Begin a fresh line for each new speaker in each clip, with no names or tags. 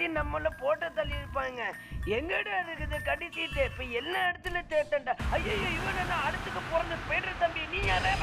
இல்லாட்டி நம்மள போட்ட தள்ளி இருப்பாங்க. எங்கடா இருக்குது கடைசி டேப்? எல்லா இடத்துல தேட்டண்டா. ஐயோ இவன் என்ன அடுத்துக்கு பிறந்த ஸ்பைடர் தம்பி, நீ யார?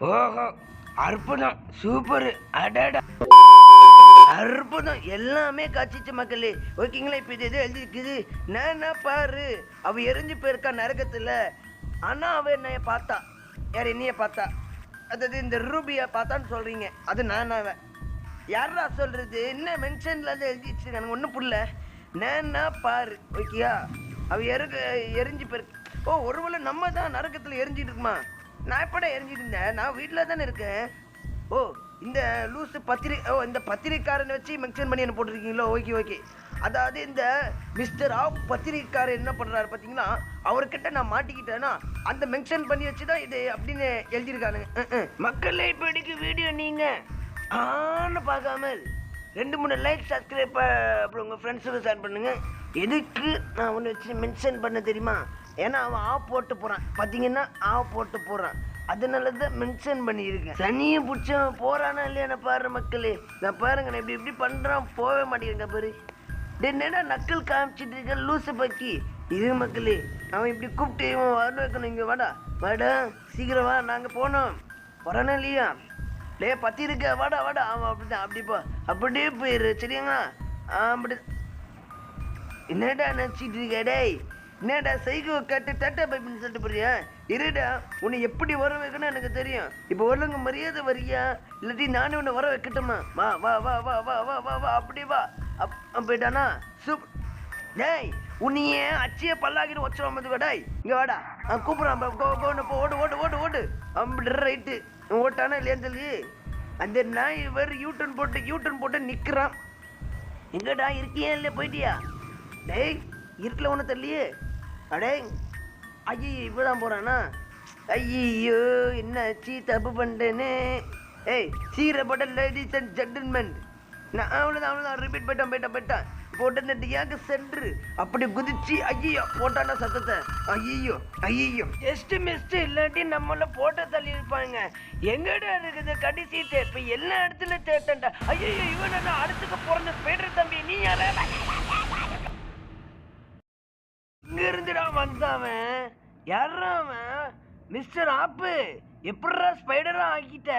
ஓஹோ, அற்புதம், சூப்பர், அடடா அற்புதம், எல்லாமே காய்ச்சிச்சு மக்களே. ஓகேங்களா? இப்போ இது எது எழுதிருக்குது, நான் பாரு அவ எரிஞ்சு போயிருக்கா நரகத்துல. ஆனா அவ என்னைய பார்த்தா, யார் என்னைய பார்த்தா, அதாவது இந்த ரூபியா பார்த்தான்னு சொல்றீங்க, அது நான் அவன் யாரா சொல்றது? என்ன மென்ஷன்ல இருந்து எழுதி வச்சிருக்காங்க, ஒன்றும் புரியல. நான் பாரு, ஓகேயா? அவ எரிஞ்சு போயிருக்கு. ஓ, ஒருவேளை நம்ம தான் நரகத்துல எரிஞ்சிட்டு இருக்குமா? நான் எப்படா எரிஞ்சிட்டு இருந்தேன், நான் வீட்டில் தானே இருக்கேன். ஓ, இந்த லூஸு இந்த பத்திரிக்காரனை வச்சு மென்ஷன் பண்ணி என்ன போட்டிருக்கீங்களோ? Okay okay. அதாவது இந்த மிஸ்டர் ஆஃப் பத்திரிக்காரர் என்ன பண்ணுறாரு பார்த்தீங்கன்னா, அவர்கிட்ட நான் மாட்டிக்கிட்டேன்னா அந்த மென்ஷன் பண்ணி வச்சு தான் இது அப்படின்னு எழுதியிருக்கானுங்க. மக்களே, இப்போ எடுக்க வீடியோ நீங்கள் ஆன்னு பார்க்காம 2-3 லைக், சப்ஸ்கிரைப், அப்புறம் உங்கள் ஃப்ரெண்ட்ஸுக்கு ஷேர் பண்ணுங்கள். எதுக்கு நான் ஒன்று வச்சு மென்ஷன் பண்ண தெரியுமா? ஏன்னா அவன் ஆஃப் போட்டு போகிறான், பார்த்தீங்கன்னா ஆஃப் போட்டு போகிறான், அதனால தான் மென்ஷன் பண்ணியிருக்கேன். சனியை பிடிச்சவன் போகிறானா இல்லையா பாரு மக்களே. நான் பாருங்க, நான் இப்படி பண்ணுறான், போகவே மாட்டேங்க பாரு. என்னடா நக்கல் காமிச்சிட்டு இருக்க லூசு பக்கி. இது மக்களே, அவன் இப்படி கூப்பிட்டு இவன் வர வைக்கணும். இங்கே வாடா வாடா, சீக்கிரம் வா, நாங்கள் போனோம், வரானா இல்லையா? பத்தி இருக்க, வாடா வாடா. அவன் அப்படிதான், அப்படிப்பா, அப்படியே போயிரு, சரிங்களா? அப்படி என்னடா நினச்சிட்டு இருக்க? டேய், என்னடா சைக்கோ கட்டு தட்டா பைப்புன்னு சொல்லிட்டு போறியா? இருடா, உன்னை எப்படி வர வைக்கணும் எனக்கு தெரியும். இப்போ ஒழுங்கு மரியாதை வரியா, இல்லாட்டி நானே உன்னை வர வைக்கட்டுமா? வா வா வா வா வா வா வா வா, அப்படி வா. போயிட்டானா? சூப். டேய், உன்னையே அச்சிய பல்லாக்கிட்டு வச்சிடும் வந்து. டேய் இங்கே வாடா, கூப்பிட்றான், ஓடு ஓடு ஓடு ஓடு. அப்படி ரைட்டு, ஓட்டானா இல்லையான்னு சொல்லி அந்த நாய் வேறு யூட்டன் போட்டு நிற்கிறான். எங்கடா இருக்கியா இல்லையா, போயிட்டியா? டேய், இருட்டில் ஒன்று தெரியலையே. அடே ஐயோ, இப்போதான் போகிறானா? ஐயோ, என்னாச்சு, தப்பு பண்ணிட்டேன்னு. ஏய், சீரப்பட்ட லேடிஸ் அண்ட் ஜென்டில்மென், நான் அவ்வளோதான் ரிப்பீட் போயிட்டான். போட்டு சென்று அப்படி குதிச்சு ஐயோ போட்டானா சத்தத்தை. ஐயோ ஜஸ்ட் மிஸ்ட், இல்லாட்டி நம்மள போட்ட தள்ளி இருப்பாங்க. எங்கடா இருக்குது கடைசி டேப்? எல்லா இடத்துல தேட்டண்டா. ஐயோ இவன் என்ன அடுத்துக்கு பிறந்த ஸ்பைடர் தம்பி, நீ யார? இங்க இருந்துடா வந்தவன், யாரா அவன்? மிஸ்டர் ஆப்பு, எப்படா ஸ்பைடரா ஆக்கிட்ட?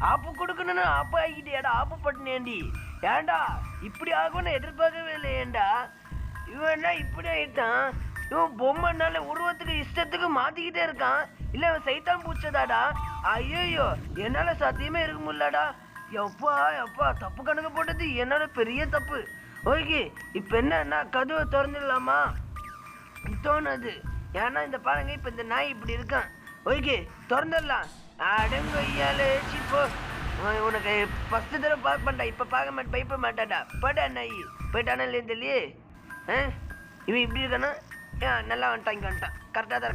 ஆப்பு கொடுக்கணும்னு ஆப்பு ஆக்கிட்டியாடா? ஆப்பு பட்டினேண்டி. ஏண்டா இப்படி ஆகும்னு எதிர்பார்க்கவே இல்லை. ஏண்டா இவன் இப்படி ஆயிட்டான்? இவன் பொம்மைனால உருவத்துக்கு இஷ்டத்துக்கு மாத்திக்கிட்டே இருக்கான். இல்லை இவன் சைத்தான் பூச்சதாடா? ஐயோ, என்னால சத்தியமே இருக்க முடியலடா. எப்பா தப்பு கணக்கு போட்டது என்னோட பெரிய தப்பு. ஓகே, இப்போ என்ன கதவை திறந்துடலாமா தோணுது? ஏன்னா இந்த பாருங்க, இப்போ இந்த நாய் இப்படி இருக்கான். ஓகே, திறந்துடலாம். அடங்கு ஐயாலே சிப்போ, உனக்கு ஃபஸ்ட்டு தடவை பார்க்க மாட்டா, இப்போ பயப்பட மாட்டாடா. போடா நாய், போயிட்டானா இல்லையா தெரியலையே. இவன் இப்படி இருக்கானா? நல்லா வந்துட்டான், கரெக்டாக தான்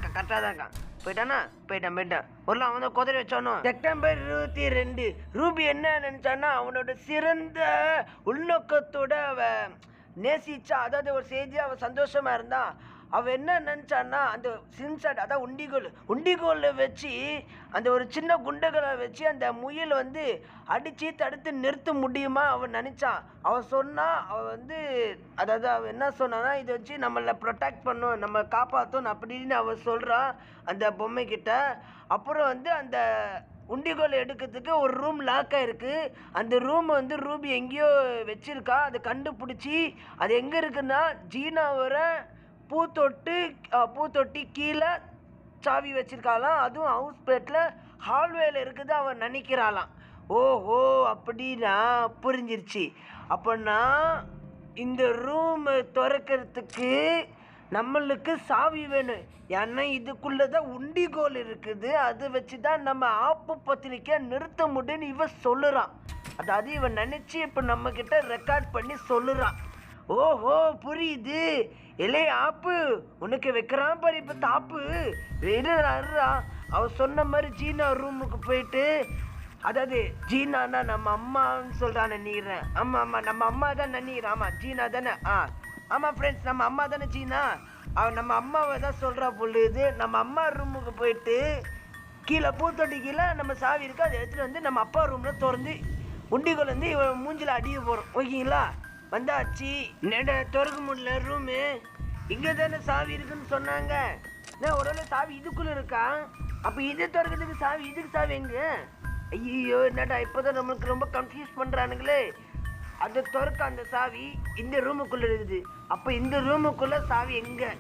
இருக்கான். போயிட்டான். ஒரு அவன் தான் குதிரை வச்சானோ. செப்டம்பர் 22 ரூபி என்ன நினைச்சான்னா, அவனோட சிறந்த உள்நோக்கத்தோட அவன் நேசிச்சா, அதாவது ஒரு செய்தி அவன் சந்தோஷமா இருந்தா. அவன் என்ன நினச்சான்னா, அந்த சின்சாட், அதான் உண்டிகோலில் வச்சு அந்த ஒரு சின்ன குண்டுகளை வச்சு அந்த முயல் அடித்து தடுத்து நிறுத்த முடியுமா அவன் நினச்சான். அவன் அதாவது அவன் என்ன சொன்னான்னா, இதை வச்சு நம்மளை ப்ரொடெக்ட் பண்ணும், நம்ம காப்பாற்றும் அப்படின்னு அவன் சொல்கிறான் அந்த பொம்மைக்கிட்ட. அப்புறம் அந்த உண்டிகோல் எடுக்கிறதுக்கு ஒரு ரூம் லாக் ஆகிருக்கு. அந்த ரூம் ரூபி எங்கேயோ வச்சுருக்கா. அதை கண்டுபிடிச்சி அது எங்கே இருக்குன்னா, ஜீனாவோட பூத்தொட்டி கீழே சாவி வச்சிருக்காளாம். அதுவும் ஹவுஸ் பிளேட்டில் ஹால்வேல இருக்குது அவன் நினைக்கிறாளாம். ஓஹோ அப்படின்னா புரிஞ்சிருச்சு. அப்போனா இந்த ரூம் திறக்கிறதுக்கு நம்மளுக்கு சாவி வேணும். ஏன்னா இதுக்குள்ளே தான் உண்டிகோல் இருக்குது. அதை வச்சு தான் நம்ம ஆப்பு பத்திரிக்கை நிறுத்த முடியும்னு இவன் சொல்லுறான். அதாவது இவன் நினச்சி இப்போ நம்மக்கிட்ட ரெக்கார்ட் பண்ணி சொல்லுறான். ஓஹோ புரியுது. இல்லை ஆப்பு உனக்கு வைக்கிறான் பாரு இப்போ தாப்பு. வேணுறா அவன் சொன்ன மாதிரி ஜீனா ரூமுக்கு போயிட்டு, அதாவது ஜீனானா நம்ம அம்மான்னு சொல்கிறான் நினைக்கிறேன். ஆமாம் நம்ம அம்மா தான் நினைக்கிறேன். ஆமாம் ஜீனா தானே. ஆமாம் ஃப்ரெண்ட்ஸ், நம்ம அம்மா தானே ஜீனா. அவன் நம்ம அம்மாவை தான் சொல்கிறா பொழுது நம்ம அம்மா ரூமுக்கு போயிட்டு கீழே பூத்தொட்டி கீழே நம்ம சாவி இருக்குது, அதை எடுத்துகிட்டு வந்து நம்ம அப்பா ரூமில் திறந்து உண்டிகோல் வந்து இவன் மூஞ்சில் அடிக்க போகிறோம். ஓகேங்களா? வந்தாச்சு. திறக்க முடியல ரூமு. இங்கே தானே சாவி இருக்குன்னு சொன்னாங்க. ஏன்னா ஒரு சாவி இதுக்குள்ளே இருக்கா? அப்போ இது திறக்கிறதுக்கு சாவி, இதுக்கு சாவி எங்கே? ஐயோ என்னடா இப்போதான் நம்மளுக்கு ரொம்ப கன்ஃபியூஸ் பண்ணுறானுங்களே. அதை திறக்க அந்த சாவி இந்த ரூமுக்குள்ளே இருக்குது. அப்போ இந்த ரூமுக்குள்ளே சாவி எங்கே?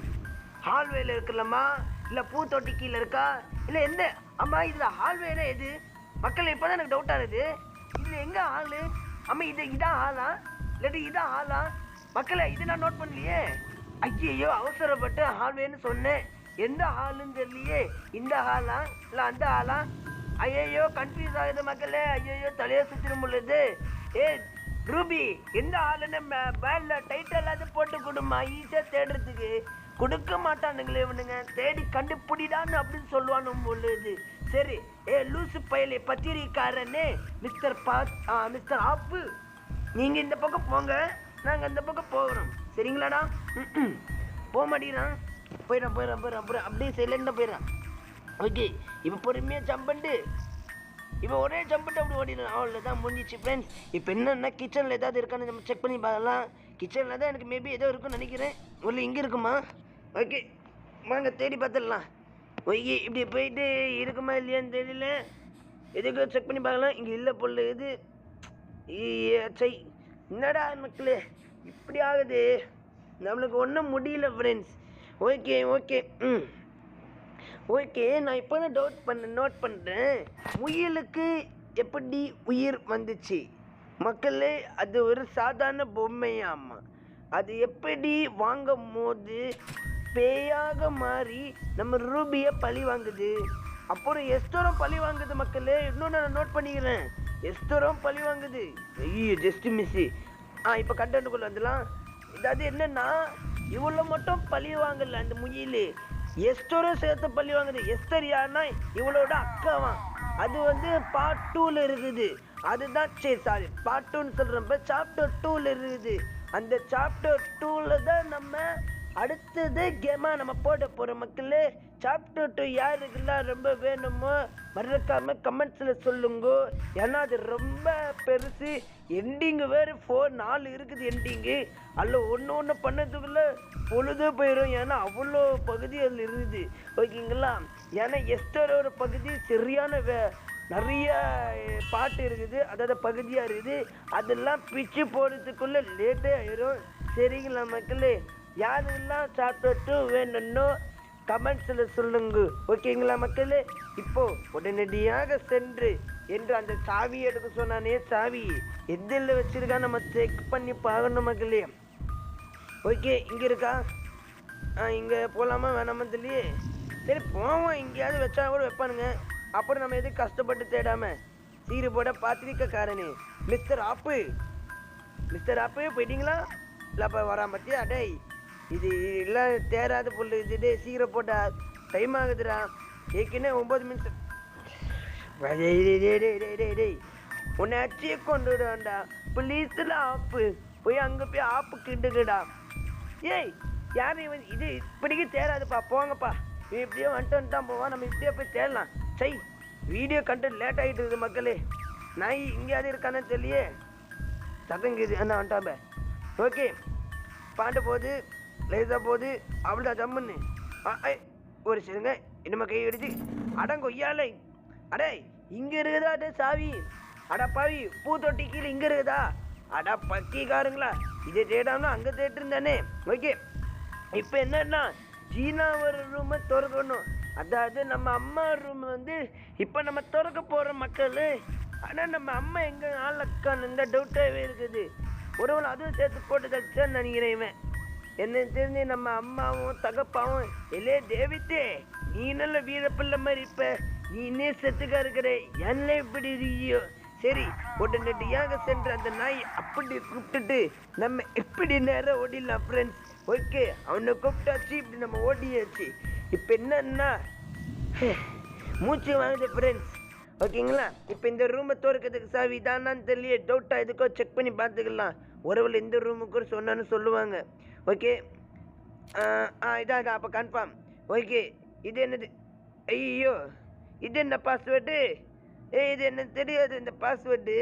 ஹால்வேல இருக்குல்லம்மா, இல்லை பூத்தொட்டி கீழே இருக்கா, இல்லை எந்த? அம்மா இதில் ஹால்வேல எது மக்கள்? இப்போ தான் எனக்கு டவுட்டாக இருக்குது. இதில் எங்கே ஹாலு? அம்மா இதான் ஹாலா இல்லாட்டி இதான் ஹாலா மக்களை? இது நான் நோட் பண்ணலையே. ஐயோ அவசரப்பட்டு ஹால்வேன்னு சொன்னேன். எந்த ஹாலுன்னு தெரியலையே. இந்த ஹாலா இல்லை அந்த ஹாலா? ஐயோ கன்ஃபியூஸ் ஆகுது மக்களே. ஐயோ தலையை சுற்றிடும் பொழுது. ரூபி எந்த ஹாலுன்னு பேனில் டைட்டலாவது போட்டு கொடுமா, ஈஸியாக தேடுறதுக்கு. கொடுக்க மாட்டானுங்களே இவனுங்க. தேடி கண்டுபிடிடான்னு அப்படின்னு சொல்லுவானு பொழுது. சரி லூசு பயலே பத்திரிக்காரனே மிஸ்டர் ஆப்பு, நீங்கள் இந்த பக்கம் போங்க, நாங்கள் அந்த பக்கம் போகிறோம். சரிங்களாடா? போக மாட்டேங்கிறான். போயிடறான் அப்படியே சைலண்டாக போயிடறான். ஓகே இப்போ பொறுமையாக ஜம்ப் பண்ணிட்டு இப்போ ஒரே ஜம்ப் பண்ணிட்டு அப்படி ஓடிடணும். அவ்வளோ தான் முடிஞ்சிச்சு ஃப்ரெண்ட்ஸ். இப்போ என்னென்னா கிச்சனில் ஏதாவது இருக்கான்னு நம்ம செக் பண்ணி பார்க்கலாம். கிச்சனில் தான் எனக்கு மேபி ஏதோ இருக்குன்னு நினைக்கிறேன். இல்லை இங்கே இருக்குமா? ஓகே வாங்க தேடி பார்த்துடலாம். ஓகே இப்படி போயிட்டு இருக்குமா இல்லையான்னு தெரியல. எதுக்கு செக் பண்ணி பார்க்கலாம். இங்கே இல்லை பொருள் எது? சை என்னடா மக்களே இப்படி ஆகுது, நம்மளுக்கு ஒன்றும் முடியல ஃப்ரெண்ட்ஸ். ஓகே நான் இப்போ தான் நோட் பண்ணுறேன். முயலுக்கு எப்படி உயிர் வந்துச்சு மக்களே? அது ஒரு சாதாரண பொம்மையாம்மா. அது எப்படி வாங்கும் போது பேயாக மாறி நம்ம ரூபியை பழி வாங்குது. அப்புறம் எஸ்தரும் பழி வாங்குது மக்களே. இன்னொன்று நான் நோட் பண்ணிக்கிறேன். எஸ்தரும் பழி வாங்குது. ஐயோ ஜஸ்ட் மிஸ்ஸு. இப்போ கண்டென்ட்டுக்குள்ளே வந்துடலாம். இதாவது என்னென்னா இவ்வளோ மட்டும் பழி வாங்கல அந்த முயல், எஸ்தரும் சேர்த்து பழி வாங்குது. எஸ்தர் யாருன்னா இவளோட அக்காவான். அது வந்து பார்ட் 2ல் இருக்குது. அதுதான் சாரி பார்ட் 2ன்னு சொல்கிறப்ப சாப்டர் 2ல் இருக்குது. அந்த சாப்டர் 2ல் தான் நம்ம அடுத்தது கேமாக நம்ம போட போகிற மக்களே. சாப்டர் 2 யாருக்கெல்லாம் ரொம்ப வேணுமோ மறக்காம கமெண்ட்ஸில் சொல்லுங்க. ஏன்னா அது ரொம்ப பெருசு. எண்டிங்கு வேறு 4 இருக்குது எண்டிங்கு. அதில் ஒன்று பண்ணதுக்குள்ளே பொழுது போயிடும். ஏன்னா அவ்வளோ பகுதி அதில் இருக்குது. ஓகேங்களா? ஏன்னா எஸ்டரோட பகுதி சரியான நிறைய பாட்டு இருக்குது, அதாவது பகுதியாக இருக்குது. அதெல்லாம் பிச்சு போடுறதுக்குள்ளே லேட்டே ஆயிரும். சரிங்களா மக்களே? யாரெல்லாம் சாப்டர் 2 வேணும்னோ கமெண்ட்ஸில் சொல்லுங்க. ஓகேங்களா மக்களே? இப்போ உடனடியாக சென்று என்று அந்த சாவி எடுக்க சொன்னானே, சாவி எதில் வச்சிருக்கா நம்ம செக் பண்ணி பார்க்கணும் மக்களே. ஓகே இங்கே இருக்கா? இங்கே போகலாமா வேணாமா தெரியலையே. சரி போவோம். எங்கேயாவது வச்சா கூட வைப்பானுங்க. அப்புறம் நம்ம எதுவும் கஷ்டப்பட்டு தேடாமல் சீரு போட பாத்திரிக்காரனே மிஸ்டர் ஆப்பு போயிட்டீங்களா? இல்லைப்பா வரான் பற்றியா? டேய் இது எல்லாம் தேராத பொருள் இது. சீக்கிரம் போட்டா டைம் ஆகுதுடா. ஏற்கனவே 9 நிமிஷம். டேய் உன்னை அச்சியை கொண்டு விடாண்டா ப்ளீஸில் ஆப்பு. போய் அங்கே போய் ஆப்பு கிண்டுங்கடா. ஏய் யார் இவன்? இது இப்படிக்கு தேராதுப்பா. போங்கப்பா. இவன் இப்படியே வந்துட்டு போவான். நம்ம இப்படியே போய் தேடலாம். சை வீடியோ கண்டென்ட் லேட் ஆகிட்டு இருக்குது மக்களே. நாய் இங்கேயாவது இருக்கானே தெரியலையே. சதங்குது என்ன வந்துட்டாம்ப. ஓகே பாண்ட போகுது, லேசாக போகுது. அவ்வளோதான் ஜம்முன்னு. ஒரு சரிங்க இன்னும் கை எடுத்து அடங்கொய்யாலை. அடே இங்கே இருக்குதா அடே சாவி? அடா பாவி பூத்தொட்டி கீழே இங்கே இருக்குதா? அடா பக்கிக்காருங்களா, இதை தேடாமல் அங்கே தேட்டிருந்தானே. ஓகே இப்போ என்னன்னா ஜீனா ஒரு ரூமை திறக்கணும். அதாவது நம்ம அம்மா ரூம் வந்து இப்போ நம்ம திறக்க போகிற மக்கள். ஆனால் நம்ம அம்மா எங்கே ஆளக்கான்னு டவுட்டாகவே இருக்குது. ஒருவன் அதுவும் சேர்த்து போட்டு தச்சான்னு நினைக்கிறேன் இவன். என்ன தெரிஞ்சு நம்ம அம்மாவும் தகப்பாவும் இல்லே தேவித்தே நீ நல்ல வீரப்பிள்ளை மாதிரி இப்ப நீ இன்னே செத்துக்கா இருக்கிற என்ன இப்படி இருக்கியோ. சரி உடனடியாக சென்று அந்த நாய் அப்படி கூப்பிட்டுட்டு நம்ம எப்படி நேரம் ஓடிடலாம் ஃப்ரெண்ட்ஸ். ஓகே அவனை கூப்பிட்டாச்சு, இப்படி நம்ம ஓடியாச்சு. இப்போ என்னன்னா மூச்சு வாங்குது ஃப்ரெண்ட்ஸ். ஓகேங்களா, இப்போ இந்த ரூமை திறக்கிறதுக்கு சாவி தானான்னு தெரியல, டவுட்டாக எதுக்கோ செக் பண்ணி பார்த்துக்கலாம். ஒருவேளை இந்த ரூமுக்கு சொன்னான்னு சொல்லுவாங்க. ஓகே இதான் அப்போ கன்ஃபார்ம். ஓகே இது என்னது? ஐயோ இது என்ன பாஸ்வேர்டு? இது என்ன தெரியாது இந்த பாஸ்வேர்டு.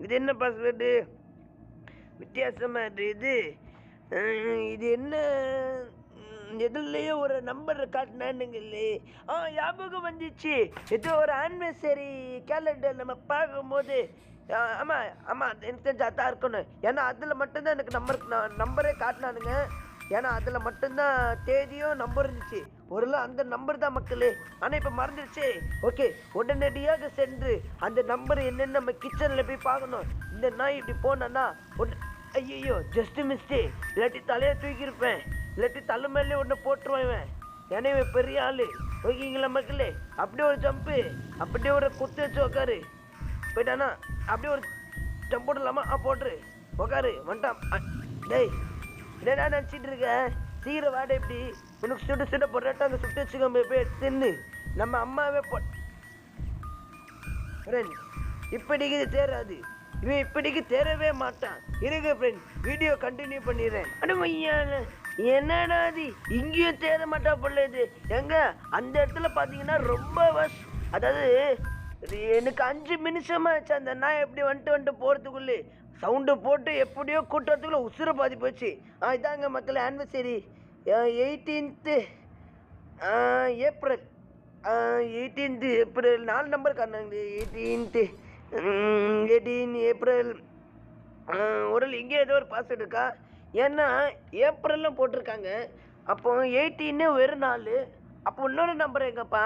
இது என்ன பாஸ்வேர்டு? வித்தியாசமாக இது. இது என்ன? எதுலேயே ஒரு நம்பர் காட்டினானுங்களே. ஞாபகம் வந்துச்சு. ஏதோ ஒரு ஆனிவர்சரி கேலண்டர் நம்ம பார்க்கும்போது ஆமாம் ஆமாம் எனக்கு தெரிஞ்சு அதான் இருக்கணும். ஏன்னா அதில் மட்டும்தான் எனக்கு நம்பரே காட்டினானுங்க. ஏன்னா அதில் மட்டும்தான் தேதியும் நம்பர் இருந்துச்சு. ஒரு அந்த நம்பர் தான் மக்களே. ஆனால் இப்போ மறந்துடுச்சு. ஓகே உடனடியாக சென்று அந்த நம்பர் என்னென்னு நம்ம கிச்சனில் போய் பார்க்கணும். இந்த நாய் இப்படி போனேன்னா ஐயோ ஜஸ்ட் மிஸ்டேக், இல்லாட்டி தலையை தூக்கியிருப்பேன், இல்லாட்டி தலை மேலே ஒன்று போட்டுருவேன். ஏன்னா இவன் பெரிய ஆள். ஓகேங்களா மக்களே, அப்படியே ஒரு ஜம்ப்பு, அப்படியே ஒரு குத்து வச்சு உக்காரு. போயிட்டானா அப்படியே ஒரு ஜம்ப் போடலாமா? போட்டுரு உக்காரு. வந்துட்டான். டேய் என்னடா நினச்சிட்டு இருக்க? சீக்கிரம் வாட. எப்படி உனக்கு சுட போட்டாட்டா அங்கே சுட்டு வச்சுக்கோங்க. போய் தின்னு நம்ம அம்மாவே ஃப்ரெண்ட்ஸ் இப்படிக்கு இது தேராது. இவன் இப்படிக்கு தேரவே மாட்டான். இருங்க ஃப்ரெண்ட், வீடியோ கண்டினியூ பண்ணிடுறேன். என்னடா அது இங்கேயும் தேர மாட்டா போல. இது எங்க அந்த இடத்துல பார்த்தீங்கன்னா ரொம்ப வஷ். அதாவது எனக்கு 5 நிமிஷமாச்சு அந்த நாய் எப்படி வந்துட்டு போகிறதுக்குள்ளே சவுண்டு போட்டு எப்படியோ கூட்டத்துக்குள்ளே உசுரை பாதி போச்சு. இதாங்க மக்கள் anniversary 18th April. 18th April 4 number காரணங்க. 18 ஏப்ரல். ஒரு இங்கே ஏதோ ஒரு பாஸ்வேர்டு இருக்கா? ஏன்னா ஏப்ரல்லாம் போட்டிருக்காங்க. அப்போ 18 வெறும் 4. அப்போ இன்னொரு நம்பர் எங்கப்பா?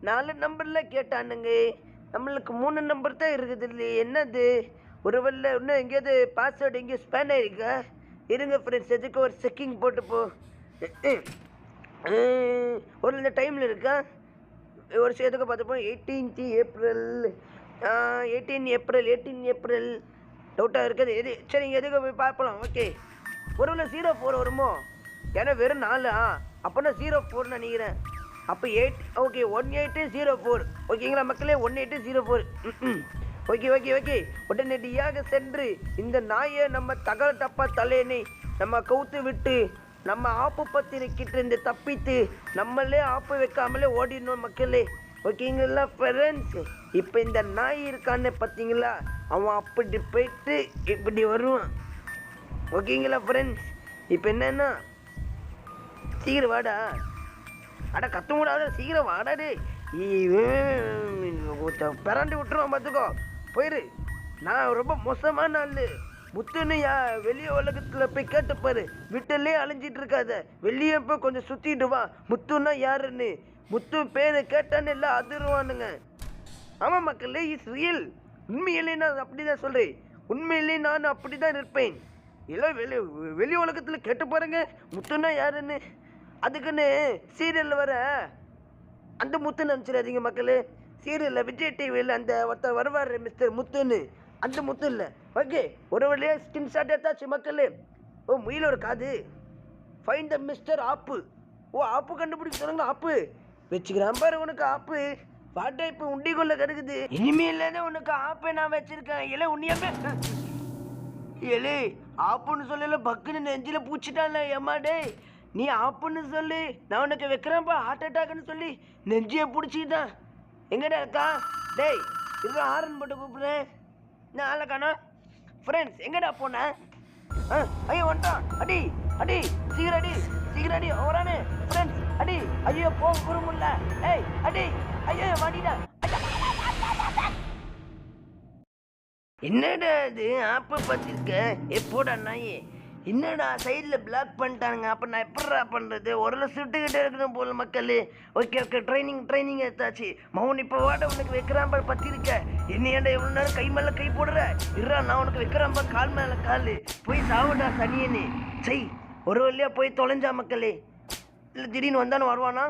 4 நம்பரில் கேட்டானுங்க. நம்மளுக்கு 3 நம்பர் தான் இருக்குது இல்லையே. என்னது ஒருவேளை இன்னும் எங்கேயாவது பாஸ்வேர்டு எங்கேயும் ஸ்பேன் ஆகிருக்கா? இருங்க ஃப்ரெண்ட்ஸ், எதுக்கு ஒரு செக்கிங் போட்டு போ. ஒரு இந்த டைமில் இருக்கா? ஒரு எதுக்கு பார்த்துப்போம். 18 ஏப்ரல் 18 ஏப்ரல் டவுட்டாக இருக்குது. எது சரிங்க எதுக்கு போய் பார்க்கலாம். ஓகே ஒருவேளை 04 வருமோ? ஏன்னா வெறும் 4. அப்போனா 04 நினைக்கிறேன். அப்போ 8. ஓகே 1804. ஓகேங்களா மக்களே 1804. ஓகே உடனடியாக சென்று இந்த நாயை நம்ம தப்பா தலையணை நம்ம கவுத்து விட்டு நம்ம ஆப்பு பத்திரிக்கிட்டு இருந்து தப்பித்து நம்மளே ஆப்பு வைக்காமலே ஓடிடணும் மக்களே. ஓகேங்களா ஃப்ரெண்ட்ஸ், இப்போ இந்த நாய் இருக்கான்னு பார்த்தீங்களா, அவன் அப்படி போயிட்டு இப்படி வருவான். ஓகேங்களா ஃப்ரெண்ட்ஸ், இப்போ என்னன்னா சீக்கிரம் வாடா. கத்த கூடாது, சீக்கிரம் வாடாடே. பிறண்டி விட்டுருவான் பார்த்துக்கோ. போயிரு. நான் ரொம்ப மோசமான ஆள். முத்துன்னு வெளியே உலகத்தில் போய் கேட்டுப்பாரு. வீட்டிலே அழிஞ்சிட்டு இருக்காத, வெளியே போய் கொஞ்சம் சுற்றிட்டு வா. முத்துன்னா யாருன்னு முத்து பேர் கேட்டான்னு எல்லாம் அதிர்வானுங்க. ஆமாம் மக்களே, இஸ் ரியல். உண்மையிலே நான் அப்படி தான் சொல்கிறேன். உண்மையிலே நான் அப்படி தான் இருப்பேன். எல்லாம் வெளி உலகத்தில் கேட்டு பாருங்க முத்துன்னா யாருன்னு. அதுக்குன்னு சீரியலில் வர அந்த முத்துன்னு நினச்சிடாதீங்க மக்களே. சீரியலில் விஜய் டிவியில் அந்த ஒருத்தர் வருவார் மிஸ்டர் முத்துன்னு, அந்த முத்து இல்லை. ஓகே ஒரு வழியாக ஸ்கின் ஷாட் எடுத்தாச்சு மக்களே. முயல ஒரு காது. ஃபைன் த மிஸ்டர் ஆப்பு. ஆப்பு கண்டுபிடிக்க சொல்லுங்க. ஆப்பு வச்சுக்கிறான் பாரு உனக்கு ஆப்பு. பாட்டா இப்போ உண்டிக்குள்ள கிடக்குது. இனிமேல் தான் உனக்கு ஆப்பை நான் வச்சிருக்கேன். இல்லை உன்னியாமே ஏலே ஆப்புன்னு சொல்லல, பக்குன்னு நெஞ்சில் பூச்சிட்டான்ல. ஏமாடே நீ ஆப்புன்னு சொல்லி நான் உனக்கு வைக்கிறேன்ப்பா ஹார்ட் அட்டாக்னு சொல்லி நெஞ்சியை பிடிச்சிக்கிட்டான். எங்கடா இருக்கா? டேய் இது ஆரன் போட்டு கூப்பிடுறேன். நான் ஆளை காணோம். ஃப்ரெண்ட்ஸ் எங்கடா போனேன்? ஐயோ வந்துட்டான். அடி சீக்கிரம் அடி ஓரானே ஃப்ரெண்ட்ஸ். அடி ஐயோ போக குறுமுல்ல. ஏய் அடி ஐயோ வாடிடா. என்னடா இது ஆப்பை பார்த்துருக்க? எப்போடா நாயே என்னடா சைடில் பிளாக் பண்ணிட்டானுங்க, அப்போ நான் எப்படா பண்ணுறது? ஒரு சுட்டுக்கிட்டே இருக்கணும் போல மக்களே. ஓகே ஓகே, ட்ரைனிங் எடுத்தாச்சு. மௌன் இப்போ வாட உனக்கு வைக்கிறான் பார் பத்திரிக்க. என்னையாண்டா எவ்வளோ நேரம் கை மேலே கை போடுற? இருறா நான் உனக்கு வைக்கிறான் பார் கால் மேலே கால். போய் சாவுடா சனியனே. செய் ஒரு வழியாக போய் தொலைஞ்சா மக்களே. இல்லை திடீர்னு வந்தானு வருவானா?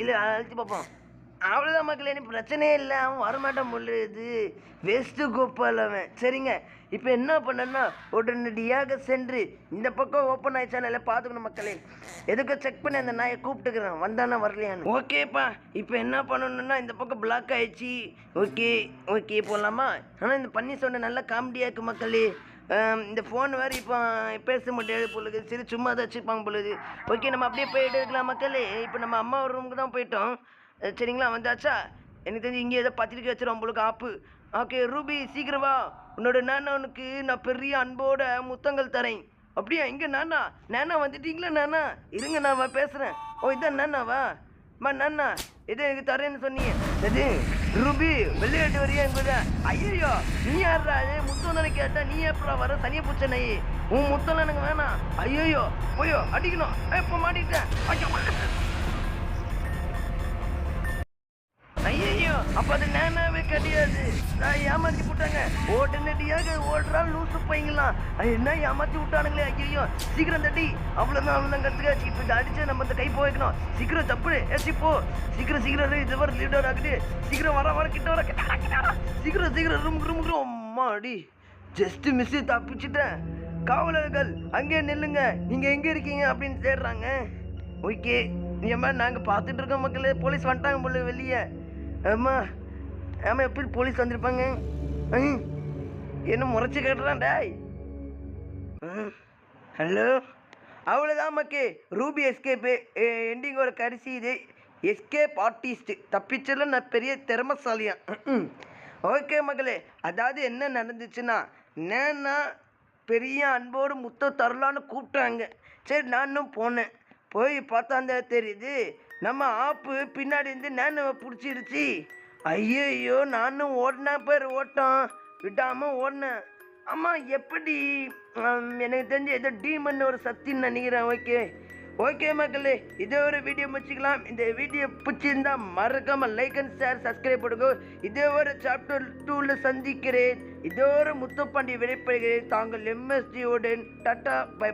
இல்லை அழைச்சி பார்ப்போம். அவ்வளோதான் மக்களே, எனக்கு பிரச்சனையே இல்லை. அவன் வரமாட்டான் பொழுது வேஸ்ட்டு கோப்பால் அவன். சரிங்க, இப்போ என்ன பண்ணேன்னா உடனடியாக சென்று இந்த பக்கம் ஓப்பன் ஆயிடுச்சான எல்லாம் பார்த்துக்கணும் மக்களே. எதுக்கு செக் பண்ணி அந்த நாயை கூப்பிட்டுக்கிறேன், வந்தானா வரலையான்னு. ஓகேப்பா, இப்போ என்ன பண்ணணுன்னா இந்த பக்கம் பிளாக் ஆயிடுச்சு. ஓகே போகலாமா? ஆனால் இந்த பண்ணி சொன்ன நல்லா காமெடியாக இருக்குது மக்களே. இந்த ஃபோன் வேறு இப்போ பேச முடியாது பொழுது. சரி சும்மா தான் வச்சுருப்பாங்க பொழுது. ஓகே, நம்ம அப்படியே போயிட்டு இருக்கலாம் மக்களே. இப்போ நம்ம அம்மா ஒரு ரூமுக்கு தான் போயிட்டோம். சரிங்களா, வந்தாச்சா? எனக்கு தெரிஞ்சு இங்கே ஏதோ பத்திரிக்கை வச்சிடும் உங்களுக்கு ஆப்பு. ஓகே ரூபி சீக்கிரம் வா, உன்னோட நானாவுக்கு நான் பெரிய அன்போட முத்தங்கள் தரேன். அப்படியா? இங்கே நானா வந்துட்டீங்களா? நானா இருங்க, நான் பேசுகிறேன். ஓ இதான் நானாவா? நானா எது எனக்கு தரேன்னு சொன்னீங்க? எது ரூபி விளையாட்டு வரியா எங்க? ஐயோ நீ யாரா? முத்தம் தானே கேட்டா, நீ எப்படா வர? தனியாக பூச்ச நை, உன் முத்தம்லாம் எனக்கு வேணாம். ஐயோ போயோ அடிக்கணும். இப்போ மாட்டிக்கிட்டேன். ஐயோ அப்போ அது நானாவே கிடையாது. நான் ஏமாற்றி விட்டாங்க. உடனடியாக ஓடுறா லூசு பையங்களாம். என்ன ஏமாற்றி விட்டானுங்களே. ஐயோ சீக்கிரம் தட்டி. அவ்வளோதான் கற்றுக்காச்சு. இப்போ இதை அடிச்சு நம்ம இந்த கை போய்க்கணும். சீக்கிரம் தப்பு ஏச்சி போ. சீக்கிரம் இது வர லீடர் ஆகுது. சீக்கிரம் வர கிட்ட வர சீக்கிரம் ரூம் அம்மாடி ஜஸ்ட் மிஸ் தப்பிச்சுட்டேன். காவலர்கள் அங்கே நில்லுங்க, நீங்கள் எங்கே இருக்கீங்க அப்படின்னு தேடுறாங்க. ஓகே ஏம்மா நாங்கள் பார்த்துட்டு இருக்கோம் மக்களே. போலீஸ் வந்துட்டாங்க போல வெளியே. ஆமாம் எப்படி போலீஸ் வந்திருப்பாங்க? என்ன முறைச்சி கேட்டுறான் டாய். ஹலோ அவ்வளோதான் மக்கே, ரூபி எஸ்கேப்பு எண்டிங் ஒரு கடைசி இது. எஸ்கேப் ஆர்டிஸ்ட்டு தப்பிச்சல நான் பெரிய திறமசாலியா. ஓகே மக்களே, அதாவது என்ன நடந்துச்சுன்னா என்னன்னா பெரிய அன்போடு முத்தம் தரலான்னு கூப்பிட்டாங்க. சரி நானும் போனேன். போய் பார்த்தா அந்த தெரியுது நம்ம ஆப்பு பின்னாடி இருந்து நானும் பிடிச்சிருச்சு. ஐயோ நானும் ஓடினேன் பேர் ஓட்டம் விடாமல் ஓடினேன். ஆமாம் எப்படி எனக்கு தெரிஞ்சு ஏதோ டீமன் ஒரு சக்தின்னு நினைக்கிறேன். ஓகே மக்களே, இதே ஒரு வீடியோ முடிச்சுக்கலாம். இந்த வீடியோ பிடிச்சிருந்தா மறக்காம லைக் அண்ட் ஷேர் சப்ஸ்கிரைப் பண்ணுங்க. இதே ஒரு சாப்டர் 2ல சந்திக்கிறேன். இதே ஒரு முத்துப்பாண்டி விடைபெறுகிறேன். தாங்கள் MSG உடன் டாட்டா பை.